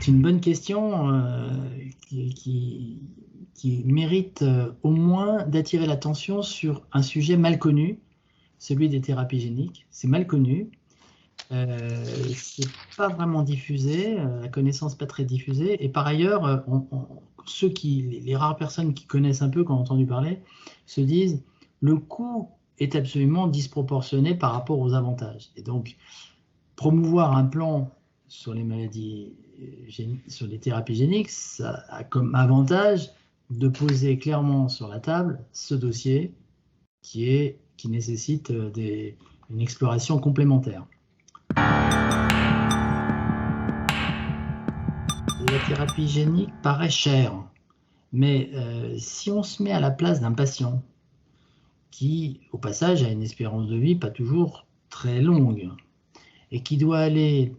C'est une bonne question qui mérite au moins d'attirer l'attention sur un sujet mal connu, celui des thérapies géniques. C'est mal connu, c'est pas vraiment diffusé, la connaissance pas très diffusée, et par ailleurs, les rares personnes qui connaissent un peu, qui ont entendu parler, se disent le coût est absolument disproportionné par rapport aux avantages. Et donc, promouvoir un plan sur les maladies, sur les thérapies géniques, ça a comme avantage de poser clairement sur la table ce dossier qui nécessite une exploration complémentaire. La thérapie génique paraît chère, mais si on se met à la place d'un patient qui, au passage, a une espérance de vie pas toujours très longue et qui doit aller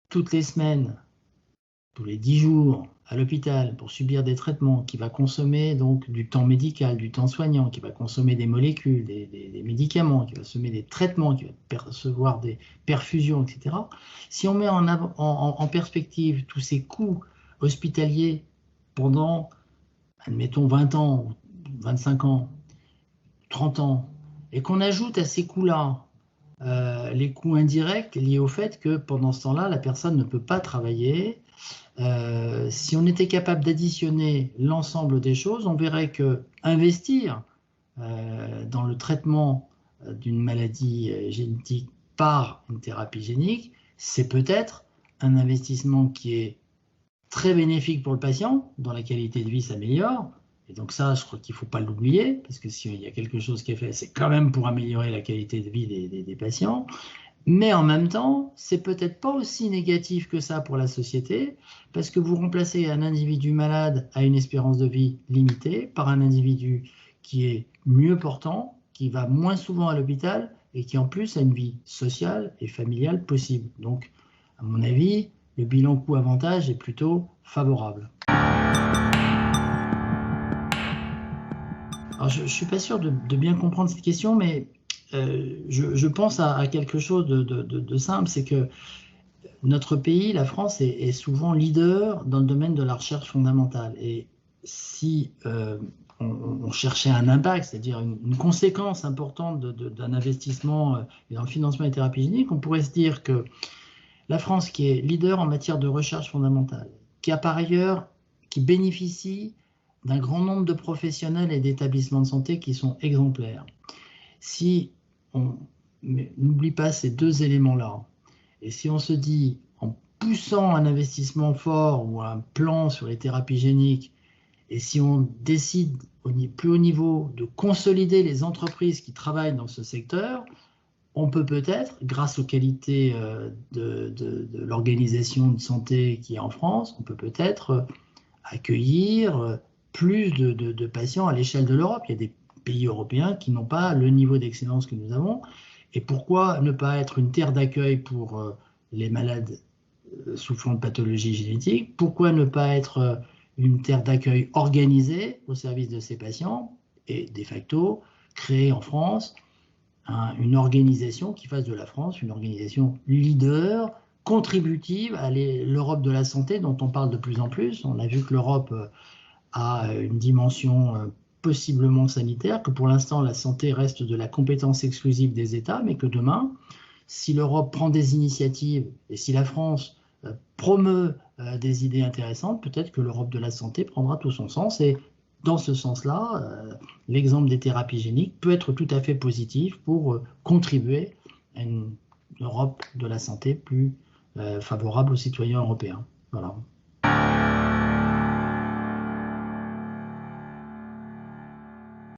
toutes les semaines, tous les 10 jours, à l'hôpital pour subir des traitements, qui va consommer donc du temps médical, du temps soignant, qui va consommer des molécules, des médicaments, qui va consommer des traitements, qui va percevoir des perfusions, etc. Si on met en perspective tous ces coûts hospitaliers pendant, admettons, 20 ans, 25 ans, 30 ans, et qu'on ajoute à ces coûts-là les coûts indirects liés au fait que pendant ce temps-là, la personne ne peut pas travailler. Si on était capable d'additionner l'ensemble des choses, on verrait que investir dans le traitement d'une maladie génétique par une thérapie génique, c'est peut-être un investissement qui est très bénéfique pour le patient, dont la qualité de vie s'améliore. Et donc ça, je crois qu'il ne faut pas l'oublier, parce que s'il y a quelque chose qui est fait, c'est quand même pour améliorer la qualité de vie des patients. Mais en même temps, c'est peut-être pas aussi négatif que ça pour la société, parce que vous remplacez un individu malade à une espérance de vie limitée par un individu qui est mieux portant, qui va moins souvent à l'hôpital et qui en plus a une vie sociale et familiale possible. Donc, à mon avis, le bilan coût-avantage est plutôt favorable. Alors, je ne suis pas sûr de bien comprendre cette question, mais je pense à quelque chose de simple, c'est que notre pays, la France, est souvent leader dans le domaine de la recherche fondamentale. Et si on cherchait un impact, c'est-à-dire une conséquence importante d'un investissement dans le financement des thérapies géniques, on pourrait se dire que la France, qui est leader en matière de recherche fondamentale, qui a par ailleurs, qui bénéficie d'un grand nombre de professionnels et d'établissements de santé qui sont exemplaires. Si on n'oublie pas ces deux éléments-là, et si on se dit, en poussant un investissement fort ou un plan sur les thérapies géniques, et si on décide au plus haut niveau de consolider les entreprises qui travaillent dans ce secteur, on peut peut-être, grâce aux qualités de l'organisation de santé qui est en France, on peut peut-être accueillir plus de patients à l'échelle de l'Europe. Il y a des pays européens qui n'ont pas le niveau d'excellence que nous avons. Et pourquoi ne pas être une terre d'accueil pour les malades souffrant de pathologies génétiques? Pourquoi ne pas être une terre d'accueil organisée au service de ces patients et de facto créer en France une organisation qui fasse de la France une organisation leader, contributive à l'Europe de la santé dont on parle de plus en plus. On a vu que l'Europe a une dimension possiblement sanitaire, que pour l'instant la santé reste de la compétence exclusive des États, mais que demain, si l'Europe prend des initiatives et si la France promeut des idées intéressantes, peut-être que l'Europe de la santé prendra tout son sens. Et dans ce sens-là, l'exemple des thérapies géniques peut être tout à fait positif pour contribuer à une Europe de la santé plus favorable aux citoyens européens. Voilà.